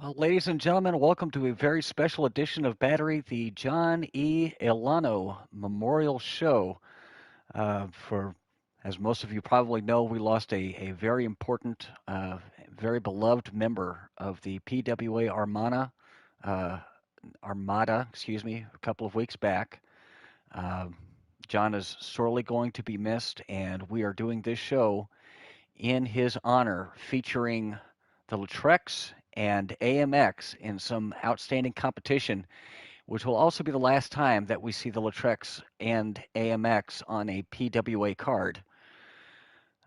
Well, ladies and gentlemen, welcome to a very special edition of Battery, the John E. Alano Memorial Show. As most of you probably know, we lost a very important, very beloved member of the PWA Armada, a couple of weeks back. Uh, John is sorely going to be missed, and we are doing this show in his honor, featuring the Lautrecs and AMX in some outstanding competition, which will also be the last time that we see the Lautrecs and AMX on a PWA card.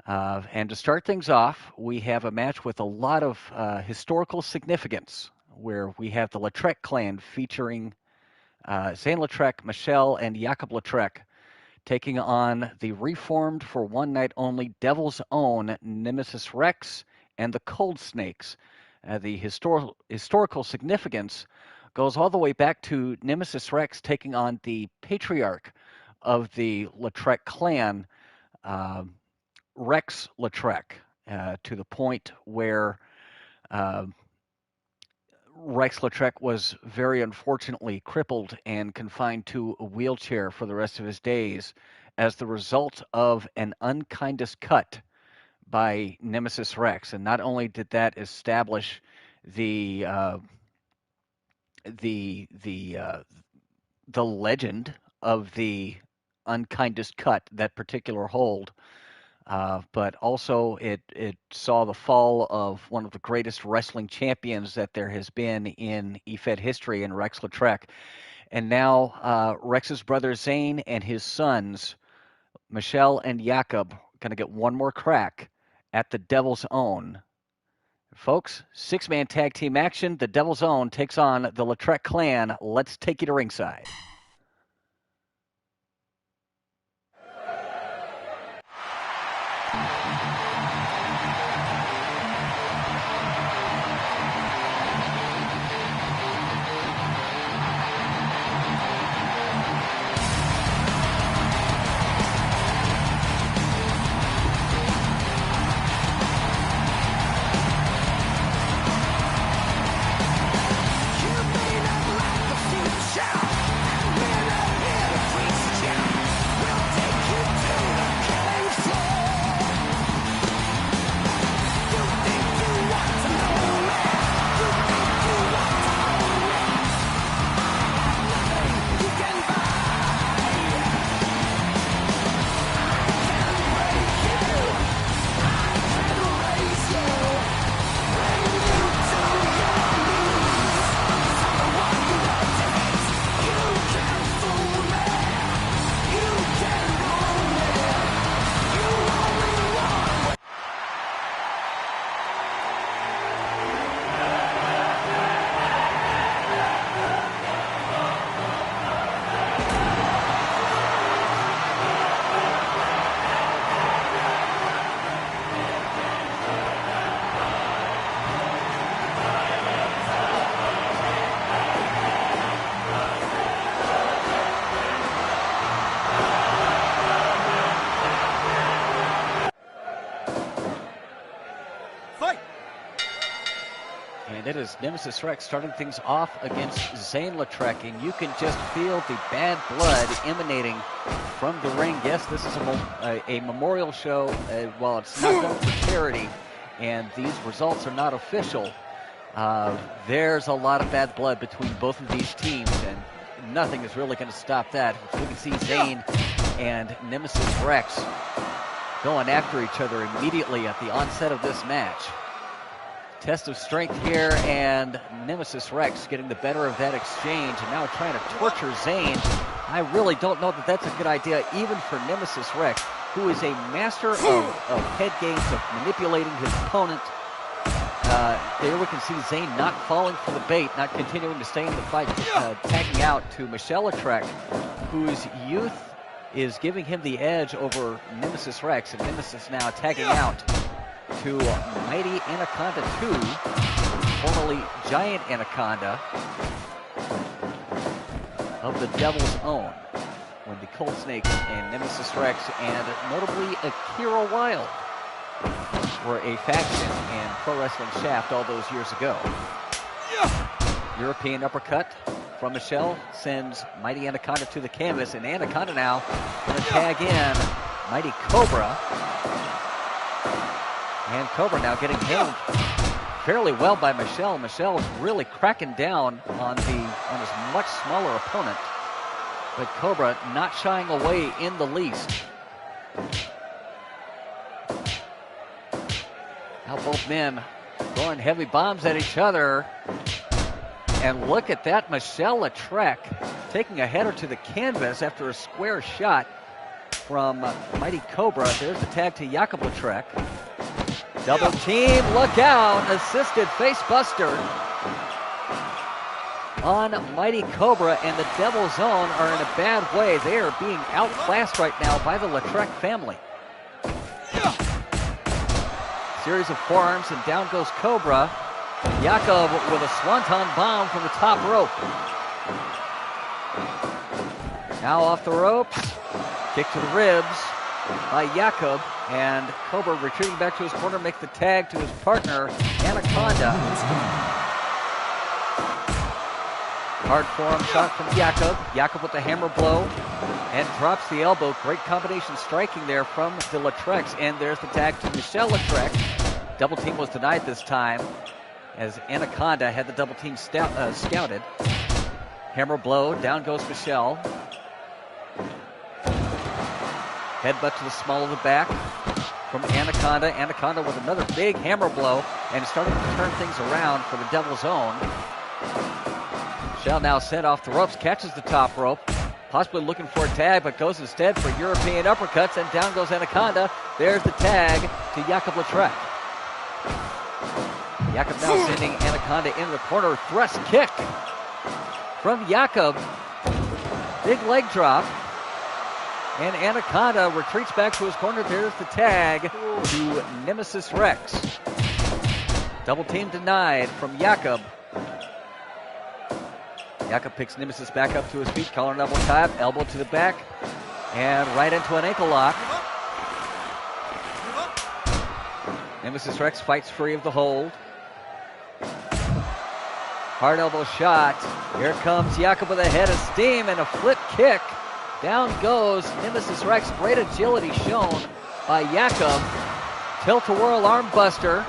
And to start things off, we have a match with a lot of historical significance, where we have the Lautrec clan featuring Zane Lautrec, Michelle, and Jakob Lautrec taking on the reformed for one night only Devil's Own Nemesis Rex and the Cold Snakes. The historical significance goes all the way back to Nemesis Rex taking on the patriarch of the Lautrec clan, Rex Lautrec, to the point where Rex Lautrec was very unfortunately crippled and confined to a wheelchair for the rest of his days as the result of an unkindest cut by Nemesis Rex. And not only did that establish the legend of the unkindest cut, that particular hold, but also it saw the fall of one of the greatest wrestling champions that there has been in EFED history, in Rex Lautrec. And now Rex's brother Zane and his sons, Michelle and Jakob, going to get one more crack at the Devil's Own. Folks, six-man tag team action. The Devil's Own takes on the Lautrec clan. Let's take you to ringside. And it is Nemesis Rex starting things off against Zane Lautrec, and you can just feel the bad blood emanating from the ring. Yes, this is a memorial show. While it's not done for charity, and these results are not official, there's a lot of bad blood between both of these teams, and nothing is really going to stop that. We can see Zane and Nemesis Rex going after each other immediately at the onset of this match. Test of strength here, and Nemesis Rex getting the better of that exchange, and now trying to torture Zane. I really don't know that that's a good idea, even for Nemesis Rex, who is a master of head games, of manipulating his opponent. There we can see Zane not falling for the bait, not continuing to stay in the fight, tagging out to Michelle Lautrec, whose youth is giving him the edge over Nemesis Rex, and Nemesis now tagging out to Mighty Anaconda 2, formerly Giant Anaconda of the Devil's Own, when the Cold Snakes and Nemesis Rex and notably Akira Wilde were a faction in Pro Wrestling Shaft all those years ago. European uppercut from Michelle sends Mighty Anaconda to the canvas, and Anaconda now going to tag in Mighty Cobra. And Cobra now getting handled fairly well by Michelle. Michelle really cracking down on his much smaller opponent, but Cobra not shying away in the least. Now both men throwing heavy bombs at each other. And look at that, Michelle Lautrec taking a header to the canvas after a square shot from Mighty Cobra. There's the tag to Jakob Lautrec. Double team, look out, assisted face buster on Mighty Cobra, and the Devil Zone are in a bad way. They are being outclassed right now by the Lautrec family. Series of forearms, and down goes Cobra. Jakob with a swanton bomb from the top rope. Now off the ropes, kick to the ribs by Jakob, and Cobra retreating back to his corner makes the tag to his partner, Anaconda. Hard forearm shot from Jakob. Jakob with the hammer blow and drops the elbow. Great combination striking there from the Lautrecs, and there's the tag to Michelle Lautrec. Double team was denied this time, as Anaconda had the double team scouted. Hammer blow, down goes Michelle. Headbutt to the small of the back from Anaconda. Anaconda with another big hammer blow, and starting to turn things around for the Devil's Own. Michelle now sent off the ropes, catches the top rope, possibly looking for a tag, but goes instead for European uppercuts, and down goes Anaconda. There's the tag to Jakob Lautrec. Jakob now sending Anaconda into the corner. Thrust kick from Jakob. Big leg drop. And Anaconda retreats back to his corner. There's the tag to Nemesis Rex. Double team denied from Jakob. Jakob picks Nemesis back up to his feet. Collar and elbow tie up. Elbow to the back. And right into an ankle lock. Nemesis Rex fights free of the hold. Hard elbow shot. Here comes Jakob with a head of steam and a flip kick. Down goes Nemesis Rex. Great agility shown by Jakob. Tilt-a-whirl arm buster.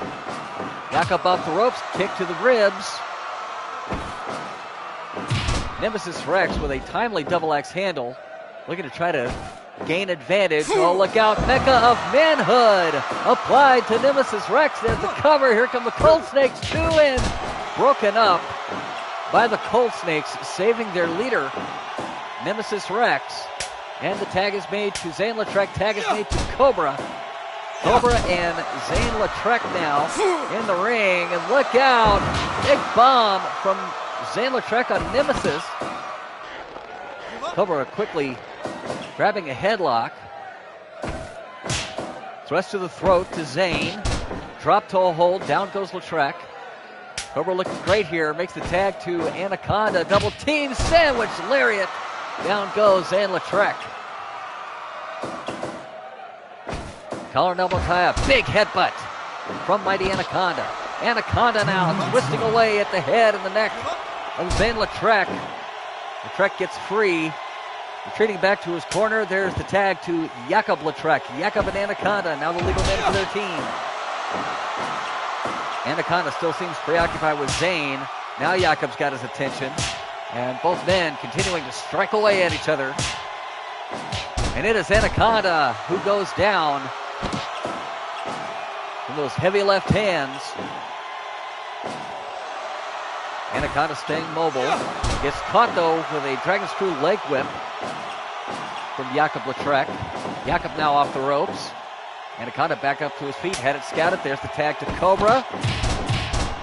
Jakob off the ropes. Kick to the ribs. Nemesis Rex with a timely double axe handle. Looking to try to gain advantage. Oh, look out. Mecca of manhood applied to Nemesis Rex. There's the cover. Here come the Cold Snakes. 2 in. Broken up by the Cold Snakes, saving their leader, Nemesis Rex. And the tag is made to Zane Lautrec. Tag is made to Cobra. Cobra and Zane Lautrec now in the ring. And look out. Big bomb from Zane Lautrec on Nemesis. Cobra quickly grabbing a headlock. Thrust to the throat to Zane. Drop toe hold. Down goes Lautrec. Cobra looking great here. Makes the tag to Anaconda. Double team sandwich lariat. Down goes Zane Lautrec. Collar and elbow tie up. Big headbutt from Mighty Anaconda. Anaconda now twisting away at the head and the neck of Zane Lautrec. Lautrec gets free. Retreating back to his corner. There's the tag to Jakob Lautrec. Jakob and Anaconda now the legal men for their team. Anaconda still seems preoccupied with Zane. Now Jakob's got his attention. And both men continuing to strike away at each other. And it is Anaconda who goes down from those heavy left hands. Anaconda staying mobile. Gets caught though with a Dragon Screw leg whip from Jakob Lautrec. Jakob now off the ropes. Anaconda back up to his feet, had it scouted. There's the tag to Cobra.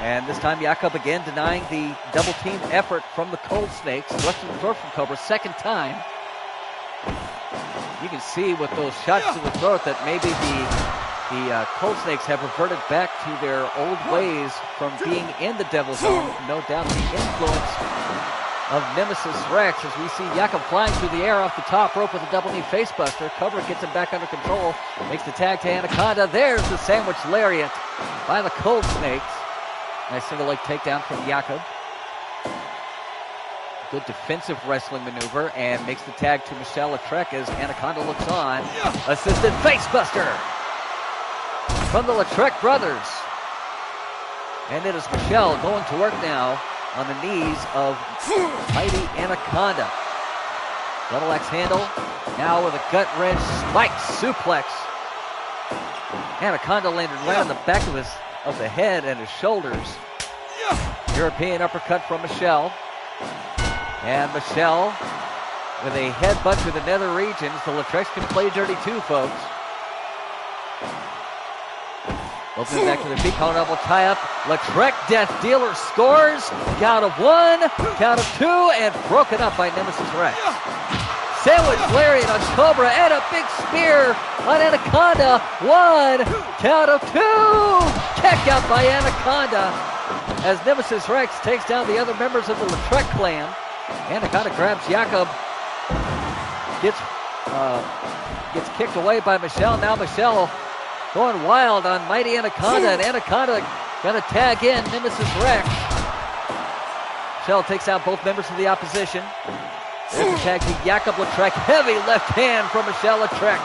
And this time Jakob again denying the double team effort from the Cold Snakes. Thrust to the throat from Cobra, second time. You can see with those shots to the throat that maybe the Cold Snakes have reverted back to their old ways from being in the Devil's Zone. No doubt the influence of Nemesis Rex as we see Jakob flying through the air off the top rope with a double knee facebuster. Cobra gets him back under control. Makes the tag to Anaconda. There's the sandwich lariat by the Cold Snakes. Nice single leg takedown from Jakob. Good defensive wrestling maneuver and makes the tag to Michelle Lautrec as Anaconda looks on. Assisted facebuster from the Lautrec brothers. And it is Michelle going to work now on the knees of mighty Anaconda. Double axe handle, now with a gut wrench spike suplex. Anaconda landed right on the back of the head and his shoulders. European uppercut from Michelle. And Michelle with a headbutt to the nether regions. The Lautrecs can play dirty too, folks. Opening back to the feet, calling double tie-up. Lautrec Death Dealer scores. Count of 1, count of 2, and broken up by Nemesis Rex. Sandwich lariat on Cobra and a big spear on Anaconda. 1, count of 2. Kick out by Anaconda as Nemesis Rex takes down the other members of the Lautrec clan. Anaconda grabs Jakob. Gets kicked away by Michelle. Now Michelle going wild on mighty Anaconda, and Anaconda gonna tag in Nemesis Rex. Michelle takes out both members of the opposition. There's a tag to Jakob Lautrec. Heavy left hand from Michelle Lautrec.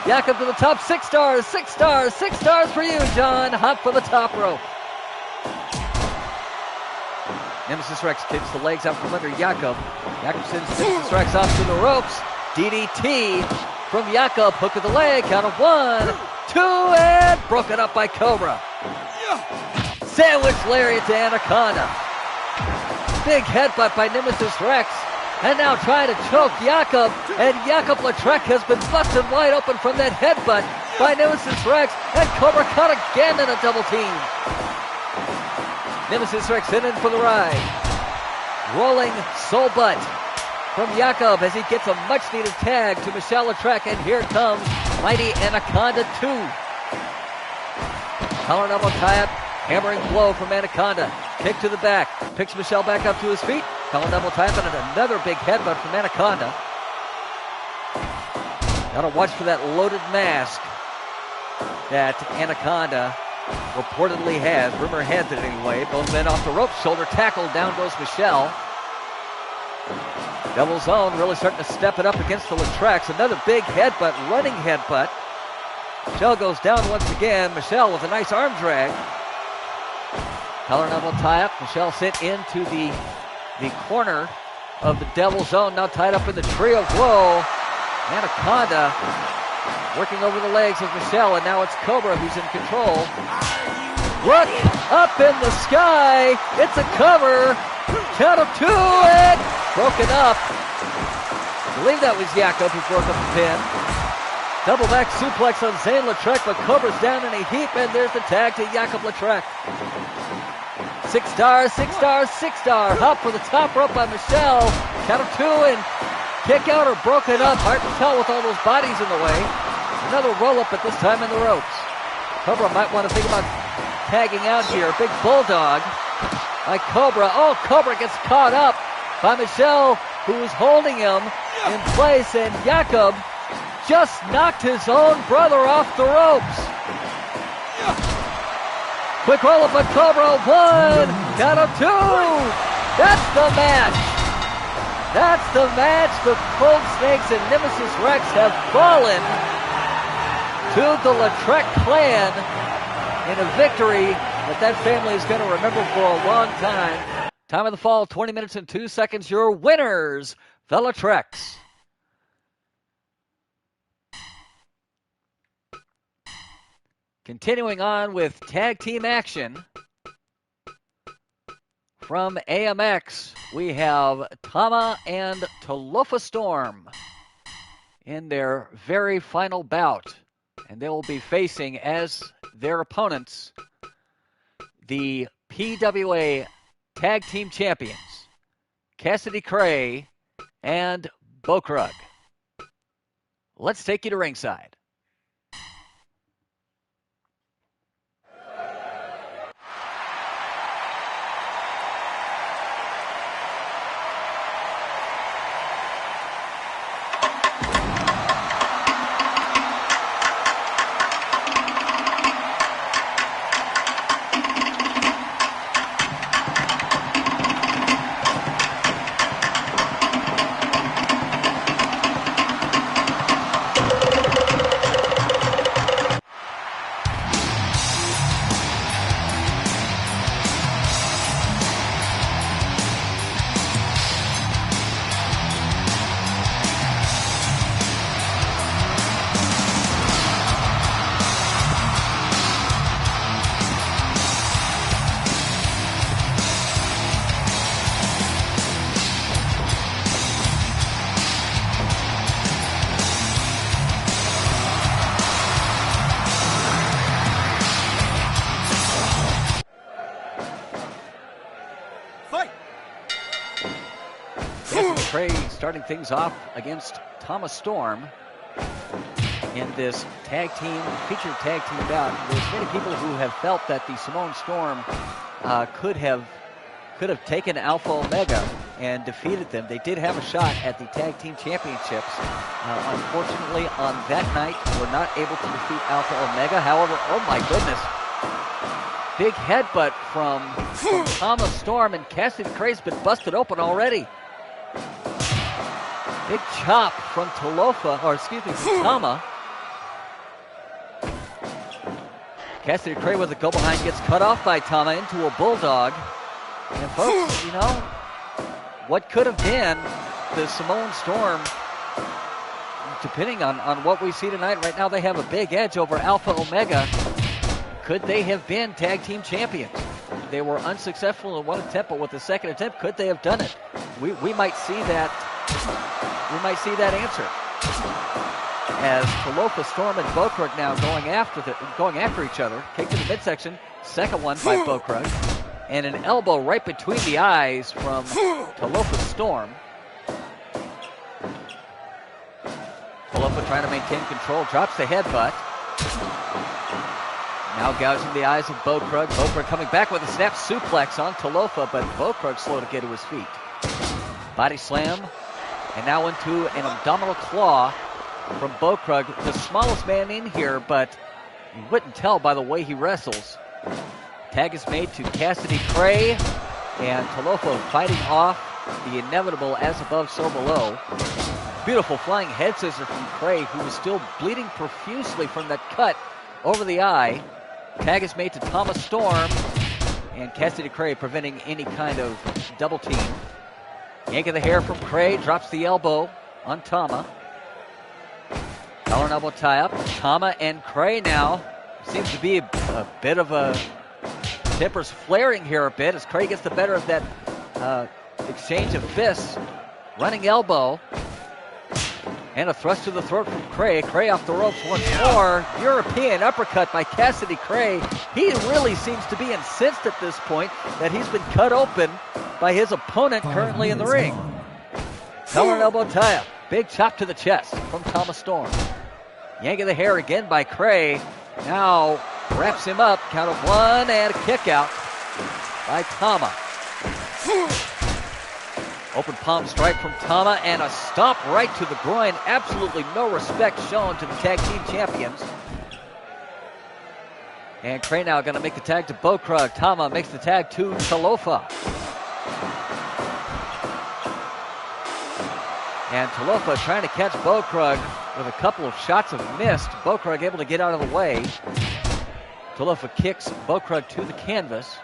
Jakob to the top. 6 stars, 6 stars, 6 stars for you, John. Hop for the top rope. Nemesis Rex kicks the legs out from under Jakob. Jakob sends Nemesis Rex off to the ropes. DDT from Jakob. Hook of the leg. Count of 1, 2, and broken up by Cobra. Sandwich lariat to Anaconda. Big headbutt by Nemesis Rex. And now trying to choke Jakob. And Jakob Lautrec has been busted wide open from that headbutt by Nemesis Rex. And Cobra caught again in a double team. Nemesis Rex in for the ride. Rolling soul butt from Jakob as he gets a much-needed tag to Michelle Lautrec. And here comes mighty Anaconda 2. Collar double tie-up. Hammering blow from Anaconda. Kick to the back. Picks Michelle back up to his feet. Collar double tie-up and another big headbutt from Anaconda. Gotta watch for that loaded mask that Anaconda reportedly has. Rumor has it anyway. Both men off the rope. Shoulder tackle. Down goes Michelle. Double zone really starting to step it up against the Lautrecs. Another big headbutt. Running headbutt. Michelle goes down once again. Michelle with a nice arm drag. Collar double tie-up. Michelle sent into the corner of the Devil Zone. Now tied up in the tree of woe. Anaconda working over the legs of Michelle, and now it's Cobra who's in control. Look up in the sky. It's a cover. Count of 2 and broken up. I believe that was Jakob who broke up the pin. Double back suplex on Zane Lautrec, but Cobra's down in a heap, and there's the tag to Jakob Lautrec. 6 stars, 6 stars, 6 star. Hop for the top rope by Michelle. Count of 2 and kick out or broken up. Hard to tell with all those bodies in the way. Another roll up, but this time in the ropes. Cobra might want to think about tagging out here. Big bulldog by Cobra. Oh, Cobra gets caught up by Michelle, who's holding him in place, and Jakob just knocked his own brother off the ropes. Quick roll up by Cobra. 1, count of 2. That's the match. That's the match. The Cold Snakes and Nemesis Rex have fallen to the Lautrec clan in a victory that family is going to remember for a long time. Time of the fall, 20 minutes and 2 seconds. Your winners, the Lautrecs. Continuing on with tag team action from AMX, we have Tama and Talofa Storm in their very final bout. And they will be facing as their opponents the PWA Tag Team Champions, Cassidy Cray and Bokrug. Let's take you to ringside. Cassidy Cray starting things off against Thomas Storm in this featured tag team bout. There's many people who have felt that the Samoan Storm could have taken Alpha Omega and defeated them. They did have a shot at the tag team championships. Unfortunately, on that night, were not able to defeat Alpha Omega. However, oh my goodness, big headbutt from Thomas Storm, and Cassidy Cray's been busted open already. Big chop from from Tama. Cassidy Cray with a go behind gets cut off by Tama into a bulldog. And folks, what could have been the Samoan Storm, depending on what we see tonight, right now they have a big edge over Alpha Omega. Could they have been tag team champions? They were unsuccessful in one attempt, but with the second attempt, could they have done it? We might see that. We might see that answer. As Talofa, Storm, and Bokrug now going after each other. Kick to the midsection. Second one by Bokrug. And an elbow right between the eyes from Talofa Storm. Talofa trying to maintain control. Drops the headbutt. Now gouging the eyes of Bokrug. Bokrug coming back with a snap suplex on Talofa, but Bokrug slow to get to his feet. Body slam. And now into an abdominal claw from Bokrug, the smallest man in here, but you wouldn't tell by the way he wrestles. Tag is made to Cassidy Cray, and Talofa fighting off the inevitable as above, so below. Beautiful flying head scissor from Cray, who was still bleeding profusely from that cut over the eye. Tag is made to Thomas Storm, and Cassidy Cray preventing any kind of double team. Yank of the hair from Cray, drops the elbow on Tama. Collar and elbow tie up. Tama and Cray now. Seems to be a bit of a tempers flaring here a bit as Cray gets the better of that exchange of fists. Running elbow. And a thrust to the throat from Cray. Cray off the ropes once more. European uppercut by Cassidy Cray. He really seems to be incensed at this point that he's been cut open by his opponent currently in the ring. Collar and elbow tie-up. Big chop to the chest from Thomas Storm. Yank of the hair again by Cray. Now wraps him up. Count of one and a kick out by Tama. Open palm strike from Tama and a stomp right to the groin. Absolutely no respect shown to the tag team champions. And Cray now going to make the tag to Bokrug. Tama makes the tag to Talofa. And Talofa trying to catch Bokrug with a couple of shots of missed. Bokrug able to get out of the way. Talofa kicks Bokrug to the canvas.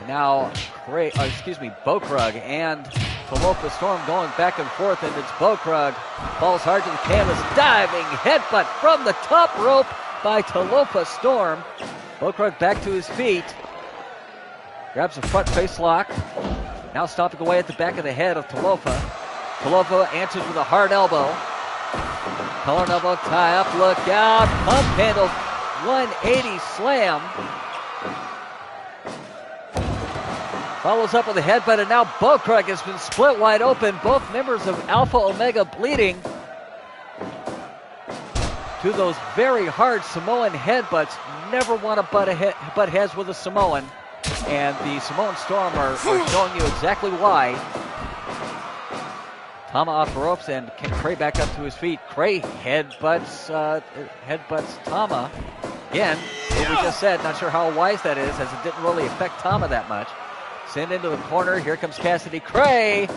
Now, Bokrug and Talofa Storm going back and forth, and it's Bokrug. Falls hard to the canvas. Diving headbutt from the top rope by Talofa Storm. Bokrug back to his feet. Grabs a front face lock. Now stomping away at the back of the head of Talofa. Talofa answers with a hard elbow. Collar and elbow tie up. Look out. Pump handle. 180 slam. Follows up with a headbutt, and now Bokrug has been split wide open. Both members of Alpha Omega bleeding to those very hard Samoan headbutts. Never want to butt heads with a Samoan. And the Samoan Storm are showing you exactly why. Tama off the ropes, and can Cray back up to his feet. Cray headbutts Tama. Again, what we just said, not sure how wise that is, as it didn't really affect Tama that much. Send into the corner. Here comes Cassidy Cray.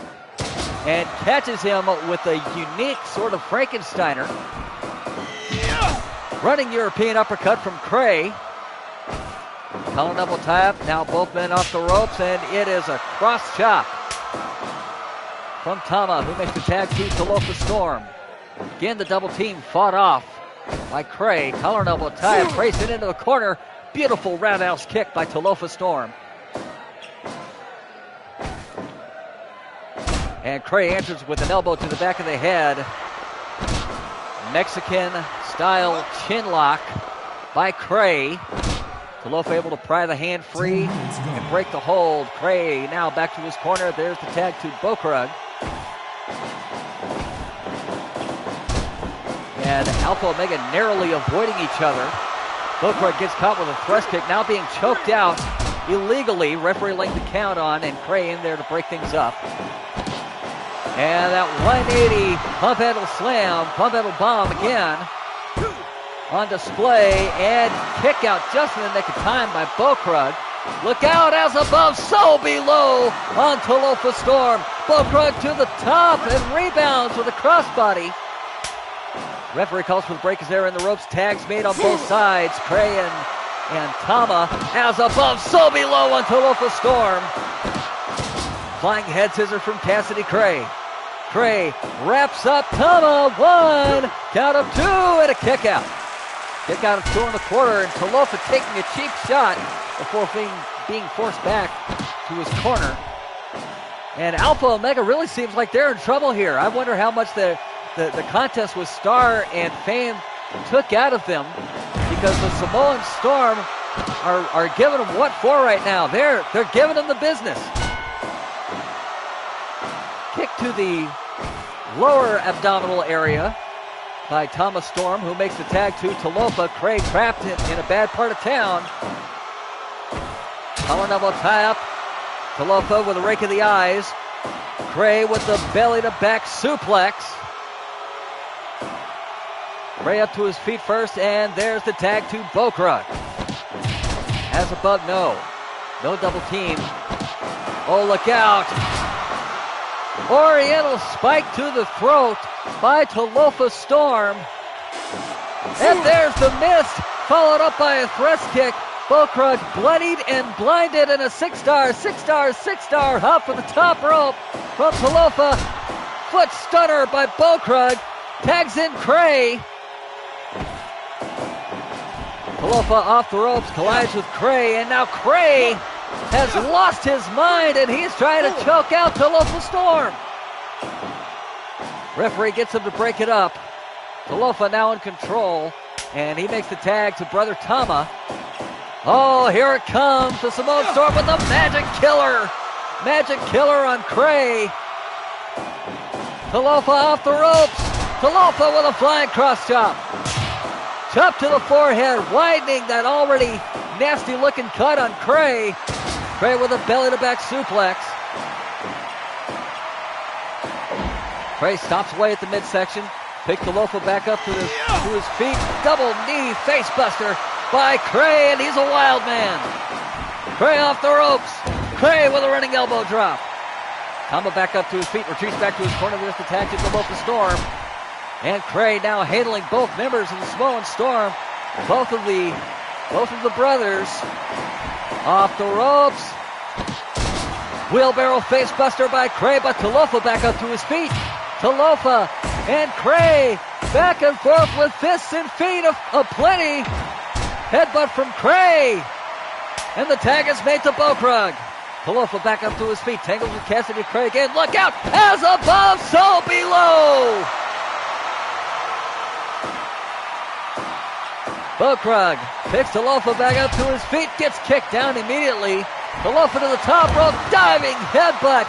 And catches him with a unique sort of Frankensteiner. Running European uppercut from Cray. Collar double tie-up. Now both men off the ropes, and it is a cross chop from Tama, who makes the tag to Talofa Storm. Again, the double team fought off by Cray. Collar and elbow tie-up. Cray sent into the corner. Beautiful roundhouse kick by Talofa Storm. And Cray answers with an elbow to the back of the head. Mexican-style chin lock by Cray. Talofa able to pry the hand free and break the hold. Cray now back to his corner. There's the tag to Bokrug. And Alpha Omega narrowly avoiding each other. Bokrug gets caught with a thrust kick, now being choked out illegally. Referee laying the count on, and Cray in there to break things up. And that 180 pump handle slam, pump handle bomb again on display, and kick out just in the nick of time by Bokrug. Look out, as above, so below on Talofa Storm. Bokrug to the top and rebounds with a crossbody. Referee calls for the break as they're in the ropes. Tags made on both sides. Cray and Tama, as above, so below on Talofa Storm. Flying head scissor from Cassidy Cray. Cray wraps up Tama, 1, count of 2, and a kick out. Kick out of 2 1/4, and Talofa taking a cheap shot before being forced back to his corner. And Alpha Omega really seems like they're in trouble here. I wonder how much the contest with Star and Fame took out of them, because the Samoan Storm are giving them what for right now. They're giving them the business. Kick to the lower abdominal area by Thomas Storm, who makes the tag to Talofa. Cray trapped in a bad part of town. Collar elbow tie-up. Talofa with a rake of the eyes. Cray with the belly-to-back suplex. Cray up to his feet first, and there's the tag to Bokrug. As above, no double team. Oh, look out. Oriental spike to the throat by Talofa Storm. And there's the miss, followed up by a thrust kick. Bokrug bloodied and blinded, and a 6-star hop for the top rope from Talofa. Foot stunner by Bokrug. Tags in Cray. Talofa off the ropes, collides with Cray, and now Cray has lost his mind, and he's trying to choke out Talofa Storm. Referee gets him to break it up. Talofa now in control, and he makes the tag to Brother Tama. Oh, here it comes, the Samoan Storm with the Magic Killer. Magic Killer on Cray. Talofa off the ropes. Talofa with a flying cross chop. Chop to the forehead, widening that already nasty-looking cut on Cray. Cray with a belly-to-back suplex. Cray stops away at the midsection. Picks Talofa back up to his feet. Double knee facebuster by Cray, and he's a wild man. Cray off the ropes. Cray with a running elbow drop. Tama back up to his feet, retreats back to his corner. There's the tag to Talofa Storm. And Cray now handling both members of the Samoan Storm. Both of the brothers off the ropes. Wheelbarrow facebuster by Cray, but Talofa back up to his feet. Talofa and Cray back and forth with fists and feet of plenty. Headbutt from Cray. And the tag is made to Bokrug. Talofa back up to his feet. Tangles with Cassidy Cray again. Look out! As above, so below! Bokrug picks Talofa back up to his feet. Gets kicked down immediately. Talofa to the top rope. Diving headbutt.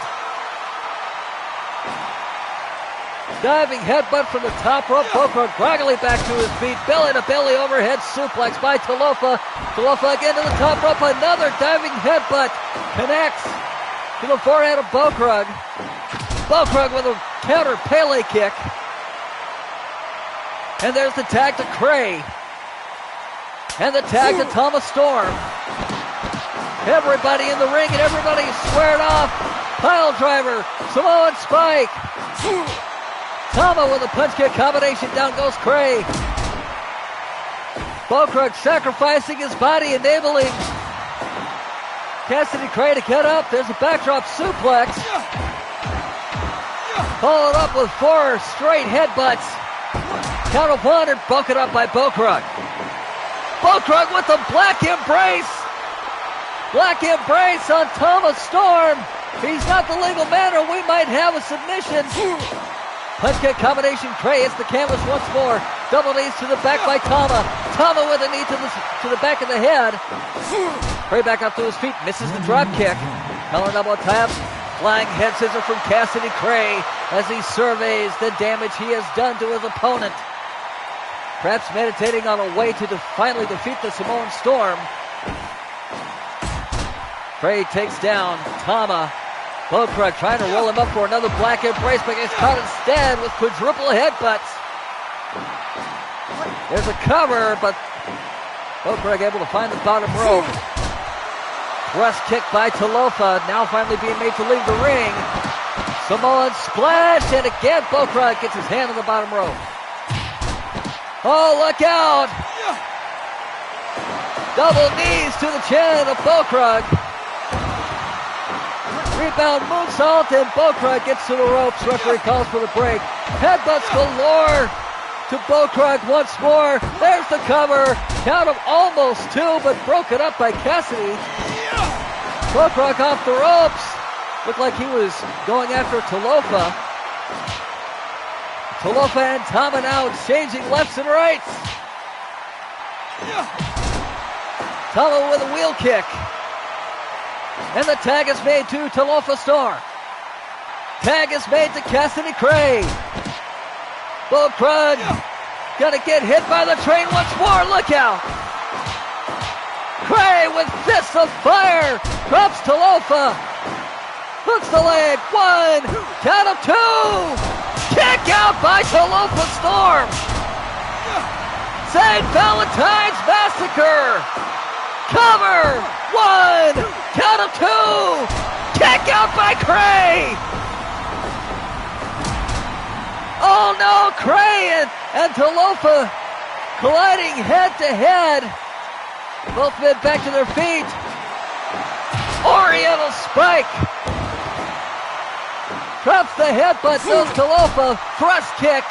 Diving headbutt from the top rope. Bokrug groggily back to his feet. Belly to belly overhead suplex by Talofa. Talofa again to the top rope. Another diving headbutt. Connects to the forehead of Bokrug. Bokrug with a counter Pele kick. And there's the tag to Cray. And the tag to Thomas Storm. Everybody in the ring and everybody squared off. Pile driver. Samoan spike. Tama with a punch kick combination. Down goes Cray. Bokrug sacrificing his body, enabling Cassidy Cray to get up. There's a backdrop suplex. Followed up with 4 straight headbutts. Count of 1 and broken up by Bokrug. Bokrug with the black embrace. Black embrace on Thomas Storm. He's not the legal man, or we might have a submission. Punch kick combination. Cray hits the canvas once more. Double knees to the back by Tama. Tama with a knee to the back of the head. Cray back up to his feet, misses the drop kick. Collar double tap, flying head scissor from Cassidy Cray as he surveys the damage he has done to his opponent. Perhaps meditating on a way to finally defeat the Samoan Storm. Cray takes down Tama. Bokrug trying to roll him up for another black embrace, but gets caught instead with quadruple headbutts. There's a cover, but Bokrug able to find the bottom rope. Thrust kick by Talofa, now finally being made to leave the ring. Samoan splash, and again Bokrug gets his hand on the bottom rope. Oh, look out! Double knees to the chin of Bokrug. Rebound moonsault, and Bokrug gets to the ropes. Referee calls for the break. Headbutts galore to Bokrug once more. There's the cover. Count of almost two, but broken up by Cassidy. Bokrug off the ropes. Looked like he was going after Talofa. Talofa and Tama now exchanging lefts and rights. Tama with a wheel kick. And the tag is made to Talofa Storm. Tag is made to Cassidy Cray. Bokrug gonna get hit by the train once more. Look out! Cray with fists of fire drops Talofa. Hooks the leg. One. Count of two. Kick out by Talofa Storm. St. Valentine's Massacre. Cover. One. Count of two. Kick out by Cray. Oh no, Cray and Talofa colliding head to head. Both men back to their feet. Oriental spike. Drops the headbutt, goes Talofa. Thrust kick.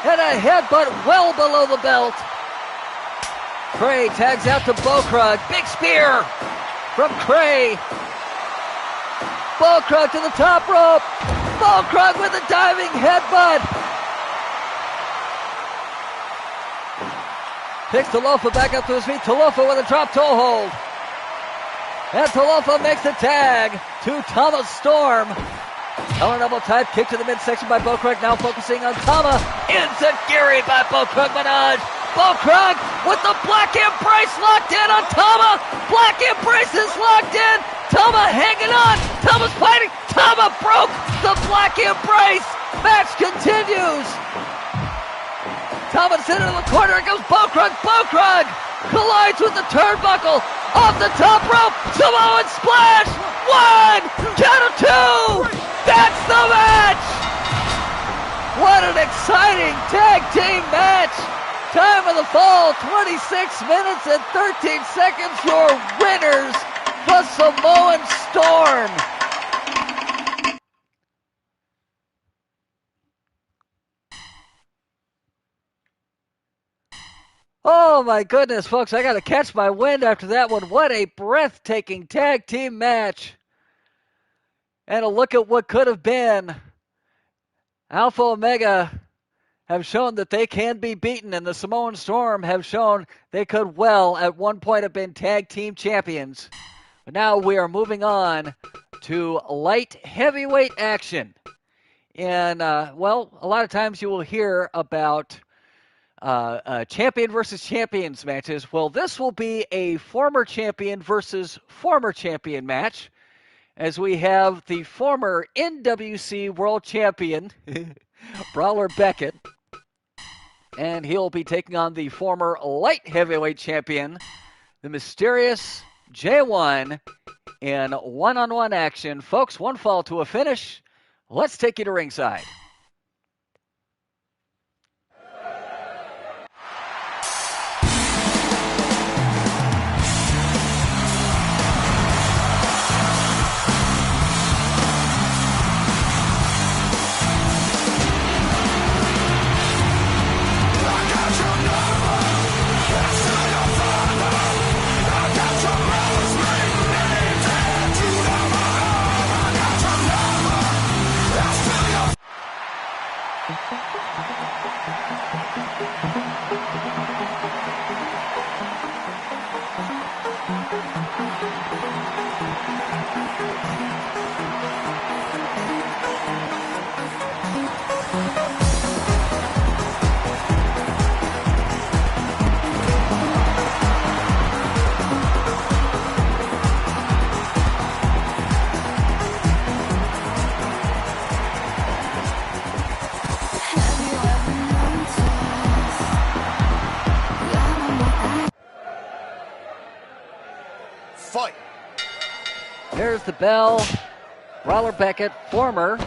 And a headbutt well below the belt. Cray tags out to Bokrug. Big spear from Cray. Bokrug to the top rope. Bokrug with a diving headbutt. Picks Talofa back up to his feet. Talofa with a drop toe hold. And Talofa makes the tag to Tama Storm. Collar double type kick to the midsection by Bokrug. Now focusing on Tama. Enziguri by Bokrug Minaj. Bokrug with the black embrace locked in on Tama. Black embrace is locked in. Tama hanging on. Tama's fighting. Tama broke the black embrace. Match continues. Tama's into the corner. It goes Bokrug. Bokrug collides with the turnbuckle. Off the top rope. Samoan splash. One. Count of two. That's the match. What an exciting tag team match. Time of the fall, 26 minutes and 13 seconds. Your winners, the Samoan Storm. Oh my goodness, folks, I got to catch my wind after that one. What a breathtaking tag team match. And a look at what could have been. Alpha Omega have shown that they can be beaten, and the Samoan Storm have shown they could well at one point have been tag team champions. But now we are moving on to light heavyweight action. And, well, a lot of times you will hear about champion versus champions matches. Well, this will be a former champion versus former champion match, as we have the former NWC World Champion, Brawler Beckett, and he'll be taking on the former light heavyweight champion, the mysterious J1, in one-on-one action. Folks, one fall to a finish. Let's take you to ringside. Fight. There's the bell. Brawler Beckett, former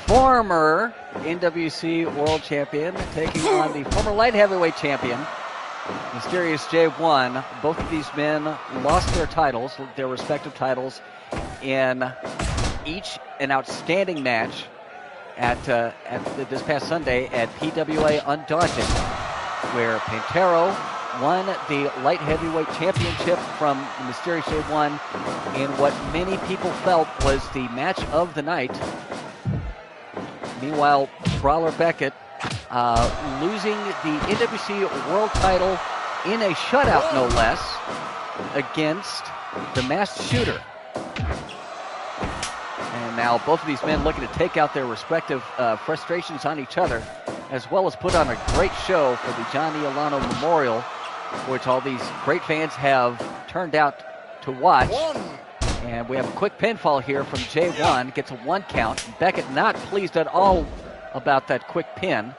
NWC World Champion, taking on the former light heavyweight champion, Mysterious J1. Both of these men lost their titles, their respective titles, in each an outstanding match at this past Sunday at PWA Undaunted, where Pantero won the light heavyweight championship from the Mysterious J1 in what many people felt was the match of the night. Meanwhile, Brawler Beckett losing the NWC World title in a shutout, no less, against the Masked Shooter. And now both of these men looking to take out their respective frustrations on each other, as well as put on a great show for the Johnny Alano Memorial, which all these great fans have turned out to watch. And we have a quick pinfall here from J1. Gets a 1 count. Beckett not pleased at all about that quick pin.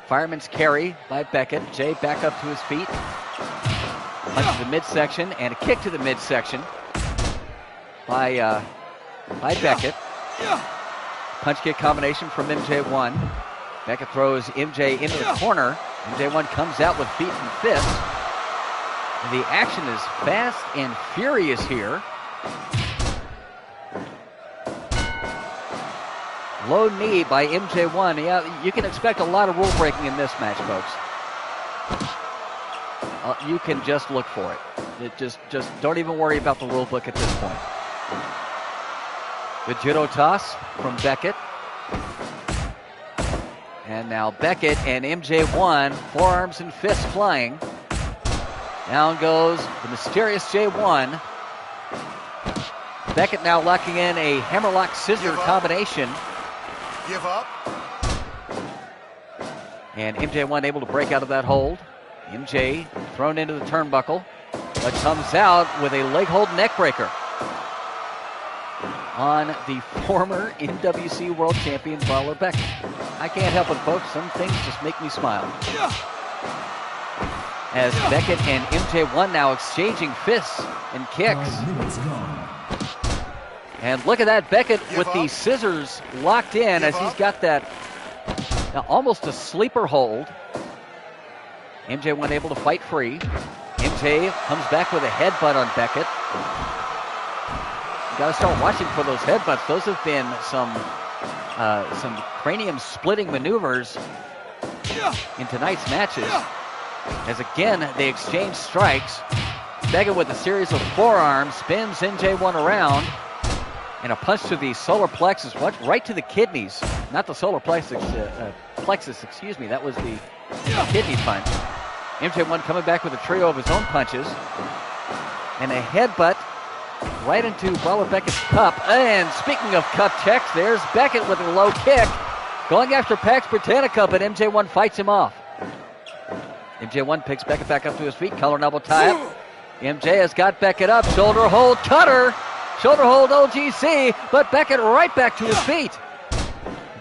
Fireman's carry by Beckett. Jay back up to his feet. Punch to the midsection and a kick to the midsection by Beckett. Punch kick combination from MJ1. Beckett throws MJ into the corner. MJ1 comes out with feet and fists. The action is fast and furious here. Low knee by MJ1. Yeah, you can expect a lot of rule breaking in this match, folks. You can just look for it. Just don't even worry about the rule book at this point. The judo toss from Beckett. And now Beckett and MJ1, forearms and fists flying. Down goes the Mysterious J1. Beckett now locking in a hammerlock scissor combination. Give up. And MJ1 able to break out of that hold. MJ thrown into the turnbuckle, but comes out with a leg hold neck breaker on the former NWC World Champion, Brawler Beckett. I can't help it, folks. Some things just make me smile. As Beckett and MJ1 now exchanging fists and kicks. And look at that, Beckett with the scissors locked in as he's got that almost a sleeper hold. MJ1 able to fight free. MJ comes back with a headbutt on Beckett. You gotta start watching for those headbutts. Those have been some cranium-splitting maneuvers in tonight's matches. As again, they exchange strikes. Beckett with a series of forearms, spins MJ1 around, and a punch to the solar plexus, right to the kidneys. Not the solar plexus, excuse me. That was the kidney punch. MJ1 coming back with a trio of his own punches. And a headbutt right into Brawler Beckett's cup. And speaking of cup checks, there's Beckett with a low kick. Going after Pax Britannica, but MJ1 fights him off. MJ1 picks Beckett back up to his feet. Collar and elbow tie up. MJ has got Beckett up. Shoulder hold cutter. Shoulder hold OGC, but Beckett right back to his feet.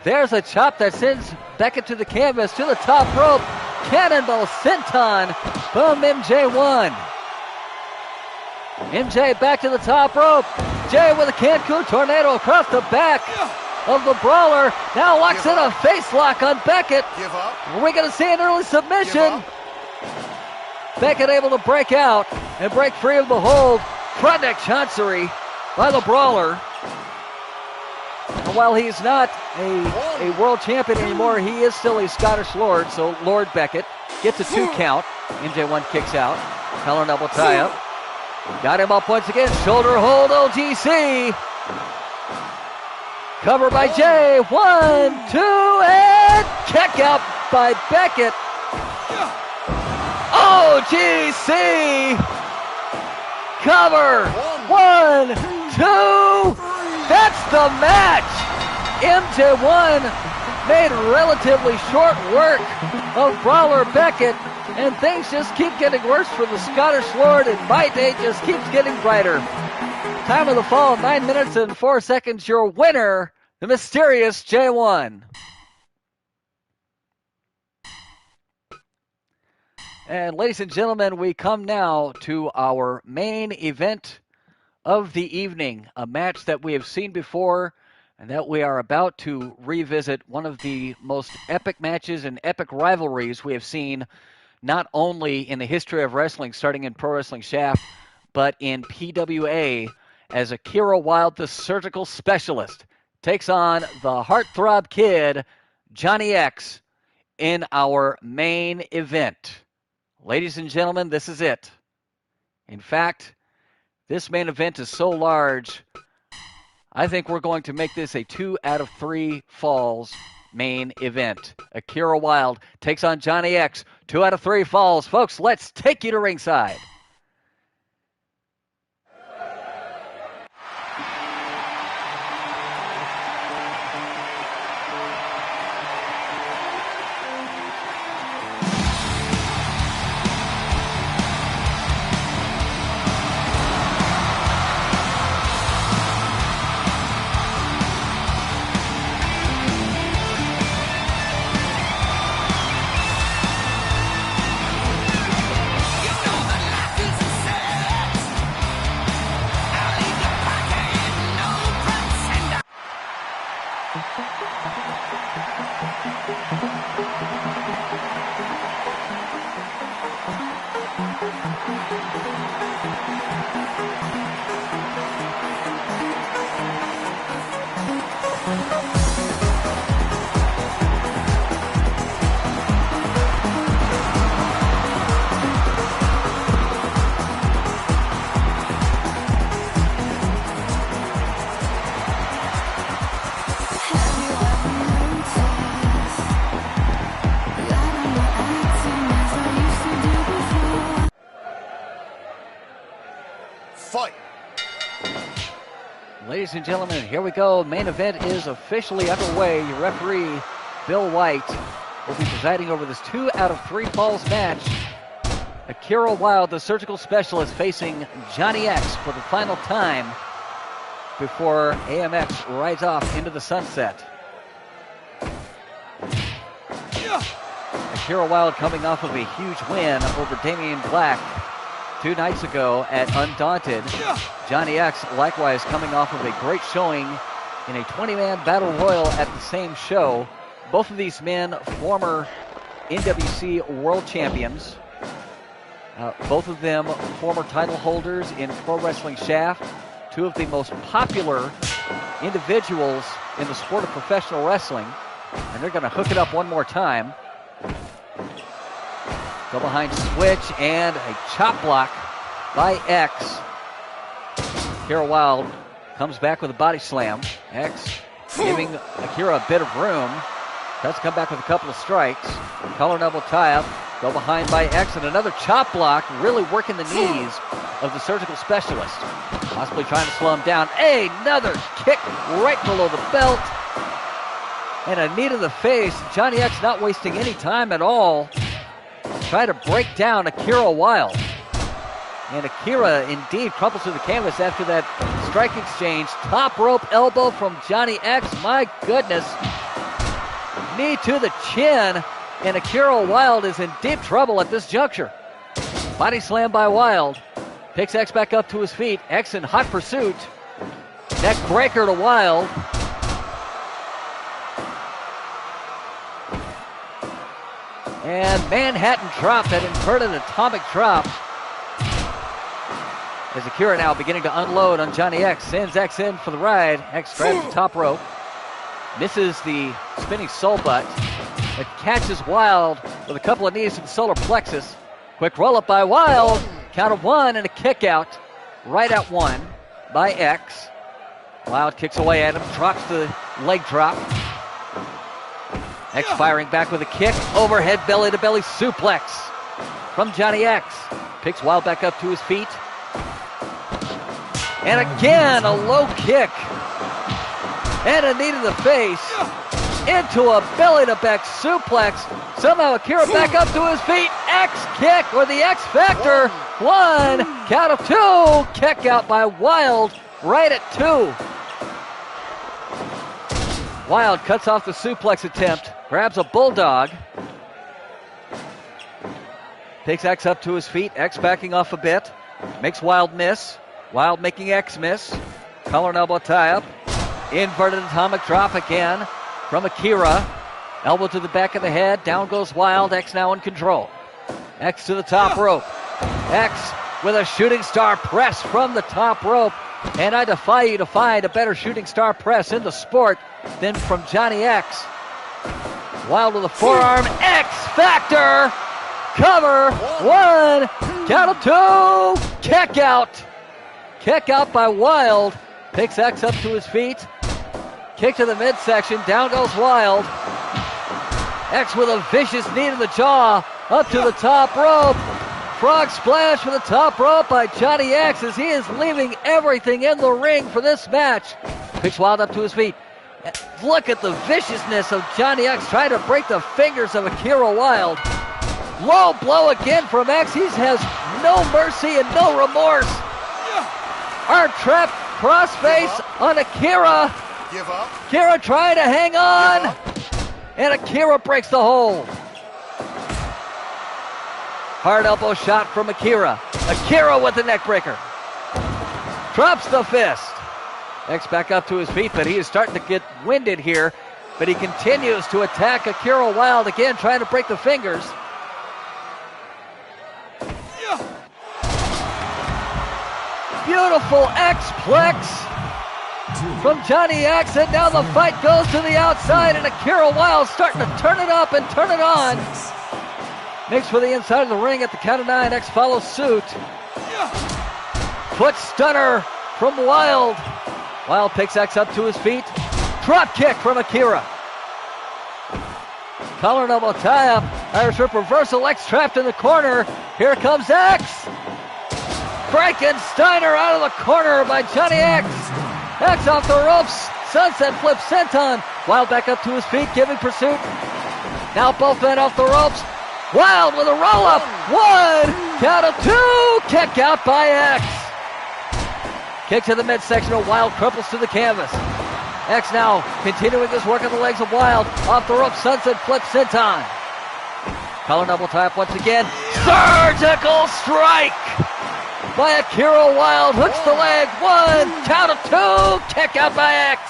There's a chop that sends Beckett to the canvas, to the top rope. Cannonball senton from MJ1. MJ back to the top rope. Jay with a Cancun tornado across the back of the Brawler. Now locks in a face lock on Beckett. Are we going to see an early submission? Beckett able to break out and break free of the hold. Front neck chancery by the Brawler. And while he's not a world champion anymore, he is still a Scottish Lord. So Lord Beckett gets a 2 count. MJ1 kicks out. Collar and elbow tie up. Got him up once again. Shoulder hold OGC. Cover by Jay. 1, 2, and kick out by Beckett. Oh, GC! Cover! 1, 2! That's the match! MJ1 made relatively short work of Brawler Beckett, and things just keep getting worse for the Scottish Lord, and my day just keeps getting brighter. Time of the fall, 9 minutes and 4 seconds. Your winner, the mysterious J1. And ladies and gentlemen, we come now to our main event of the evening, a match that we have seen before and that we are about to revisit, one of the most epic matches and epic rivalries we have seen not only in the history of wrestling, starting in Pro Wrestling Shaft, but in PWA, as Akira Wilde, the surgical specialist, takes on the Heartthrob Kid, Johnny X, in our main event. Ladies and gentlemen, this is it. In fact, this main event is so large, I think we're going to make this a 2 out of 3 falls main event. Akira Wilde takes on Johnny X. 2 out of 3 falls. Folks, let's take you to ringside. Ladies and gentlemen, here we go. Main event is officially underway. Your referee, Bill White, will be presiding over this 2 out of 3 falls match. Akira Wilde, the surgical specialist, facing Johnny X for the final time before AMX rides off into the sunset. Akira Wilde coming off of a huge win over Damian Black 2 nights ago at Undaunted. Johnny X likewise coming off of a great showing in a 20-man battle royal at the same show. Both of these men former NWC world champions. Both of them former title holders in Pro Wrestling Shaft. 2 of the most popular individuals in the sport of professional wrestling. And they're going to hook it up one more time. Go behind switch and a chop block by X. Akira Wilde comes back with a body slam. X giving Akira a bit of room. Does come back with a couple of strikes. Collar and elbow tie-up. Go behind by X and another chop block, really working the knees of the surgical specialist. Possibly trying to slow him down. Another kick right below the belt. And a knee to the face. Johnny X not wasting any time at all. Try to break down Akira Wilde. And Akira indeed crumples to the canvas after that strike exchange. Top rope elbow from Johnny X. My goodness. Knee to the chin. And Akira Wilde is in deep trouble at this juncture. Body slam by Wilde. Picks X back up to his feet. X in hot pursuit. Neck breaker to Wilde. And Manhattan drop, that inverted atomic drop. As Akira now beginning to unload on Johnny X. Sends X in for the ride. X grabs the top rope. Misses the spinning soul butt. But catches Wilde with a couple of knees to the solar plexus. Quick roll up by Wilde. Count of 1 and a kick out. Right at 1 by X. Wilde kicks away at him. Drops the leg drop. X firing back with a kick. Overhead belly-to-belly suplex from Johnny X. Picks Wilde back up to his feet. And again, a low kick. And a knee to the face. Into a belly-to-back suplex. Somehow Akira back up to his feet. X kick, or the X Factor. 1, count of 2. Kick out by Wilde right at 2. Wilde cuts off the suplex attempt. Grabs a bulldog. Takes X up to his feet. X backing off a bit. Makes Wilde miss. Wilde making X miss. Collar and elbow tie up. Inverted atomic drop again from Akira. Elbow to the back of the head. Down goes Wilde. X now in control. X to the top rope. X with a shooting star press from the top rope. And I defy you to find a better shooting star press in the sport than from Johnny X. Wilde with a forearm. X Factor. Cover. 1. Count of 2. Kick out. Kick out by Wilde. Picks X up to his feet. Kick to the midsection. Down goes Wilde. X with a vicious knee to the jaw. Up to the top rope. Frog splash for the top rope by Johnny X as he is leaving everything in the ring for this match. Picks Wilde up to his feet. Look at the viciousness of Johnny X trying to break the fingers of Akira Wilde. Low blow again from X. He has no mercy and no remorse. Arm trap crossface on Akira. Give up. Akira trying to hang on. And Akira breaks the hold. Hard elbow shot from Akira. Akira with the neck breaker. Drops the fist. X back up to his feet, but he is starting to get winded here. But he continues to attack Akira Wilde again, trying to break the fingers. Beautiful X-plex from Johnny X, and now the fight goes to the outside, and Akira Wilde starting to turn it up and turn it on. Makes for the inside of the ring at the count of 9. X follows suit. Foot stunner from Wilde. Wilde picks X up to his feet. Drop kick from Akira. Collar and elbow tie up. Irish whip reversal. X trapped in the corner. Here comes X. Frankensteiner out of the corner by Johnny X. X off the ropes. Sunset flip senton. Wilde back up to his feet, giving pursuit. Now both men off the ropes. Wilde with a roll-up. 1, count of 2. Kick out by X. Kick to the midsection of Wilde, crumples to the canvas. X now continuing his work on the legs of Wilde. Off the rope, sunset flip senton. Collar double tie up once again. Surgical strike by Akira Wilde. Hooks the leg. 1, count of 2. Kick out by X.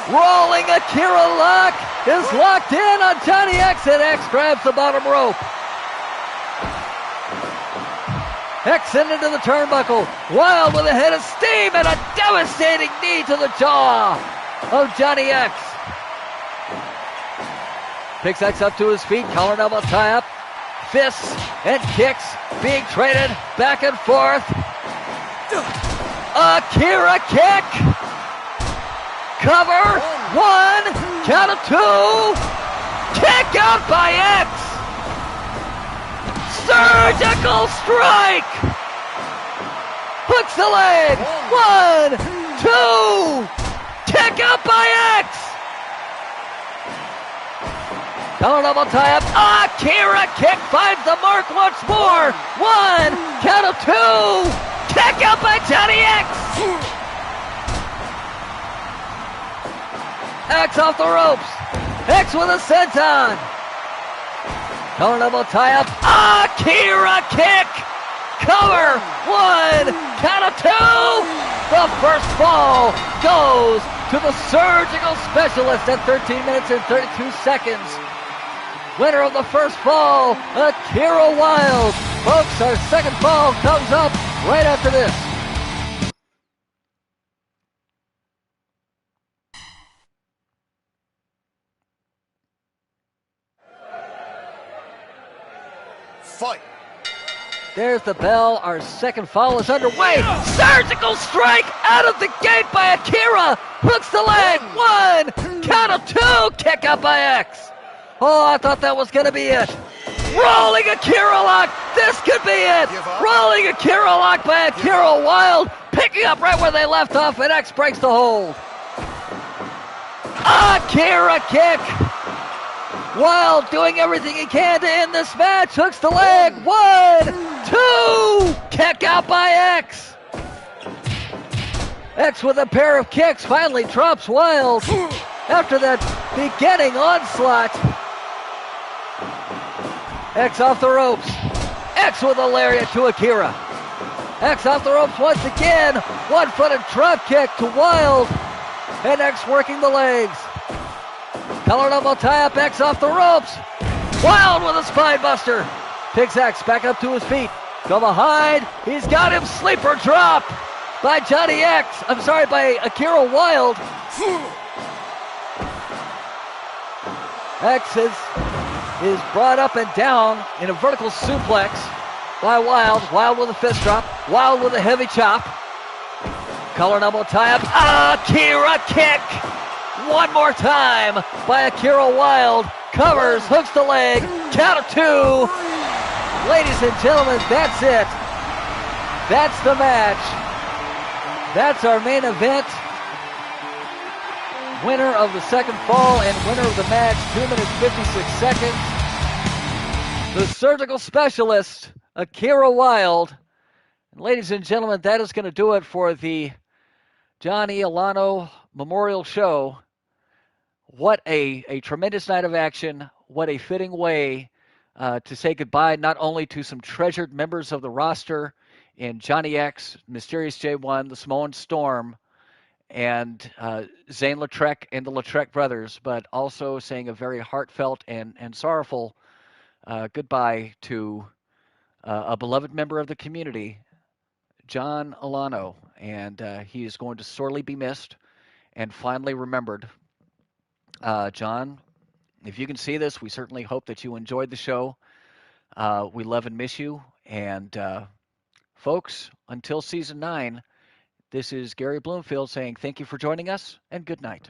Rolling Akira lock is locked in on Johnny X, and X grabs the bottom rope. X into the turnbuckle. Wilde with a head of steam and a devastating knee to the jaw of Johnny X. Picks X up to his feet. Collar and elbow tie up. Fists and kicks being traded back and forth. Akira kick. Cover. 1, count of 2. Kick out by X. Surgical strike. Hooks the leg. 1, 2. Kick out by X. Collar double tie up. Akira kick finds the mark once more. 1, count of 2. Kick out by Johnny X. X off the ropes. X with a senton. Collar double tie up. Akira kick. Cover. 1, count of 2. The first fall goes to the surgical specialist at 13 minutes and 32 seconds. Winner of the first fall, Akira Wilde. Folks, our second fall comes up right after this. Fight. There's the bell. Our second foul is underway. Surgical strike out of the gate by Akira. Hooks the leg. 1, count of 2. Kick out by X. Oh, I thought that was going to be it. Rolling Akira lock. This could be it. Rolling Akira lock by Akira Wild. Picking up right where they left off, and X breaks the hold. Akira kick. Wild doing everything he can to end this match. Hooks the leg. 1, 2. Kick out by X. X with a pair of kicks finally drops Wild after that beginning onslaught. X off the ropes. X with a lariat to Akira. X off the ropes once again. One-footed drop kick to Wild. And X working the legs. Collar double tie-up, X off the ropes. Wild with a spine buster. Picks X back up to his feet. Go behind. He's got him. Sleeper drop by Johnny X. I'm sorry, by Akira Wild. X is brought up and down in a vertical suplex by Wild. Wild with a fist drop. Wild with a heavy chop. Collar elbow tie-up. Akira kick. One more time by Akira Wild. Covers, hooks the leg. Count of 2. Ladies and gentlemen, that's it. That's the match. That's our main event. Winner of the second fall and winner of the match, 2 minutes 56 seconds. The surgical specialist, Akira Wild. And ladies and gentlemen, that is going to do it for the John E. Alano Memorial Show. What a tremendous night of action. What a fitting way to say goodbye not only to some treasured members of the roster in Johnny X, Mysterious J1, the Samoan Storm, and Zane Lautrec and the Lautrec brothers, but also saying a very heartfelt and sorrowful goodbye to a beloved member of the community, John Alano. And he is going to sorely be missed and finally remembered. John, if you can see this, we certainly hope that you enjoyed the show. We love and miss you. And folks, until season 9, this is Gary Bloomfield saying thank you for joining us and good night.